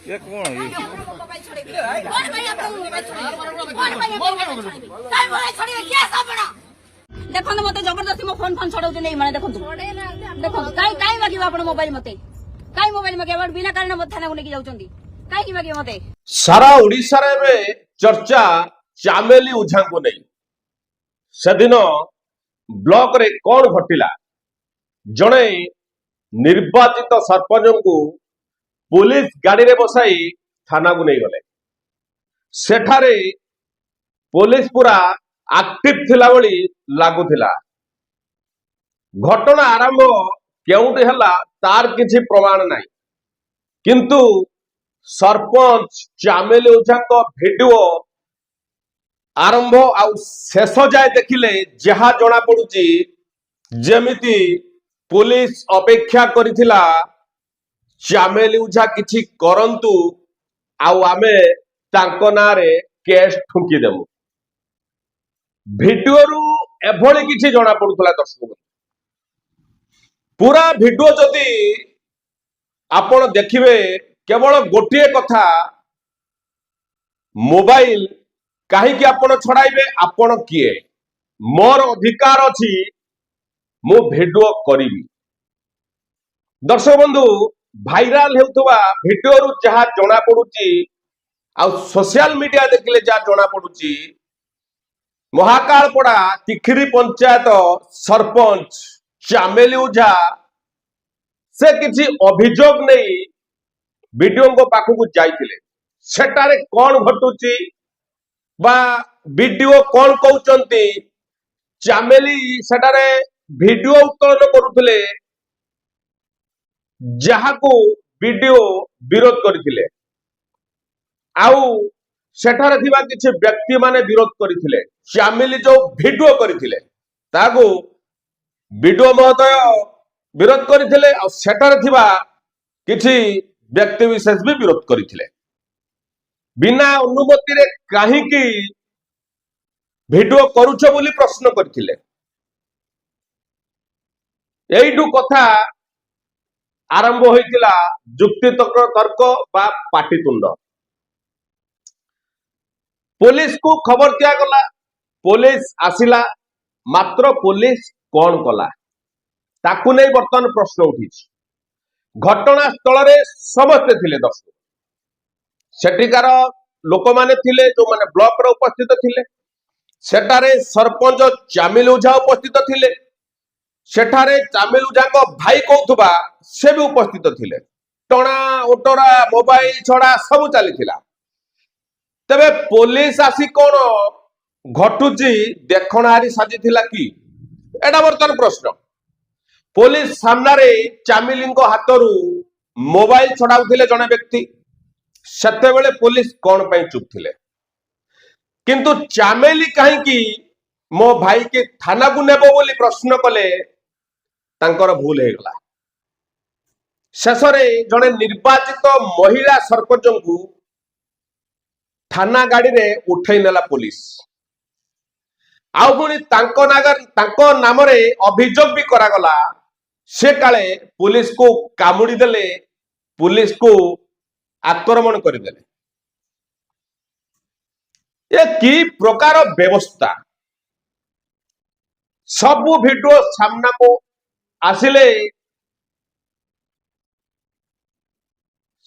ये कौन है ये? देखो मत जबरदस्ती मो फोन फोन छड़ाऊ नहीं माने देखो देखो काई काई मागिबा आपण मोबाइल मते काई मोबाइल मागिबा बिना कारण मत थाना को लेके जाउचंदी काई की मागिबा मते सारा ओडिसा रे बे चर्चा चामेली उझा को नहीं सेदिन ब्लॉक रे कौन घटिला जणे निर्वाचित सरपंच को पुलिस गाड़ी रे बसाई थाना को नहीं गले सेठारे पुलिस पूरा एक्टिव थिला बली लागुथिला घटना आरंभ केउटे हला तार किछि प्रमाण नाही किंतु सरपंच चामेली ओझा को वीडियो आरंभ आउ शेष जाए देखिले जहा जना पड़ुची जेमिति पुलिस अपेक्षा करिथिला चामेली ओझा किछि करंतु आउ आमे तांको नारे केस ठुंकी देमु वीडियो रु एभली किछि जना पड़ुतला दर्शक पूरा वीडियो जदि आपण देखिबे केवल गोटे कथा मोबाइल कहीं आपण छड़ाइबे आपण किए मोर अधिकार अछि मु वीडियो करिबी दर्शक बंधु भाइराल हेउतबा वीडियो रु जहा जना पडुची आ सोशल मीडिया देखिले जहा जना पडुची महाकालपड़ा तिखिरी पंचायत सरपंच चामेली ओझा से किसी अभियोग नहीं वीडियो को पाखक जाइथिले सेटारे कौन घटुची बा वीडियो कौन कहउचंती चामेली सेटारे वीडियो उत्तोलन करुथिले जहाकू वीडियो विरोध करथिले आउ सेठारे थिबा किछि व्यक्ति माने विरोध करथिले चामेली जो वीडियो करथिले ताकू वीडियो महोदय विरोध करथिले आ सेठारे थिबा किछि व्यक्ति विशेष भी विरोध करथिले बिना अनुमति रे काहे की वीडियो करूछ बोली प्रश्न करथिले एइडू कथा आरंभ होइतिला जुक्ति तर्क बा पाटितुंड पुलिस को खबर दिया गला पुलिस आसिला मात्र पुलिस कौन कला ताकू नहीं बर्तमान प्रश्न उठी घटना स्थल रे समस्ते थिले दर्शक सेठिकार लोक माने थिले जो माने ब्लॉक रे उपस्थित थिले सेठारे सरपंच चामेली ओझा उपस्थित थिले सेठारे चामेली ओझा को भाई कहथुबा से भी उपस्थित थिले टणा ओटरा मोबाइल छड़ा सब चली थिला तबे पुलिस आसी कौन घटुची देखणारी साजी थिला कि एटा बर्तमान प्रश्न पुलिस सामने चामेली हाथरू मोबाइल छड़ाउथिले जने व्यक्ति सेते बेले पुलिस कौन पई चुप थिले किंतु चामेली कहीं मो भाई के थाना को नेबो बोली प्रश्न कले तांकर भूल हे गला शेषरे जने निर्वाचित महिला सरपंच को थाना गाड़ी रे उठै नेला पुलिस आउ पुणी तांको नाम रे अभियोग भी करा गला से काले पुलिस को कामुड़ी देले पुलिस को आक्रमण कर देले ये की प्रकार व्यवस्था सबु वीडियो सामना को आसिले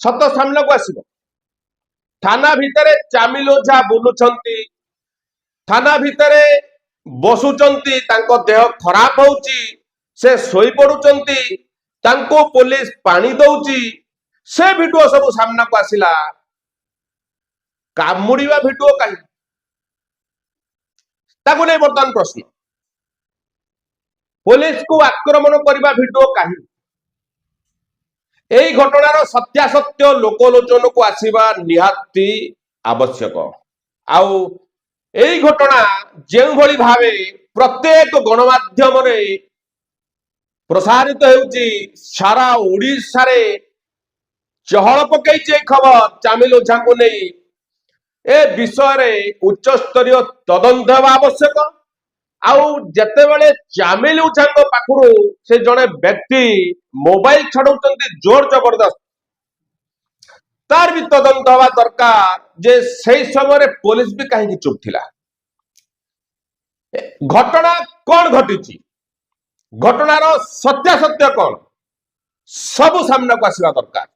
सत सामना को आसिबो थाना भितरे चामेली ओझा बुलुछंती थाना भितरे बसुचंती तांको देह खराब होउची से सोई पडुचंती तांको पुलिस पानी दउची से वीडियो सब सामना को आसिला कामुड़ीवा वीडियो काई ताकू नहीं बर्तमान प्रश्न पुलिस को आक्रमण करबा वीडियो काई एई घटनार सत्यासत्य लोकलोचन को आसीबा निहाती आवश्यक आउ एई घटना जेउ भली भावे प्रत्येक गणमाध्यम रे प्रसारित हेउची सारा ओडिसा रे चहल पकई खबर चामेली ओझा को नहीं ए विषय रे उच्च स्तरीय तदंत आवश्यक आउ जते बेले चामेली ओझा पाखरु से जड़े व्यक्ति मोबाइल छड़ाउछंती जोर जबरदस्त तार भी तदंत हवा दरकार जे सही समय पुलिस भी कहीं चुप थिला। घटना कौन घटी घटनार सत्यासत्य कौन सब सामना को आसवा दरकार।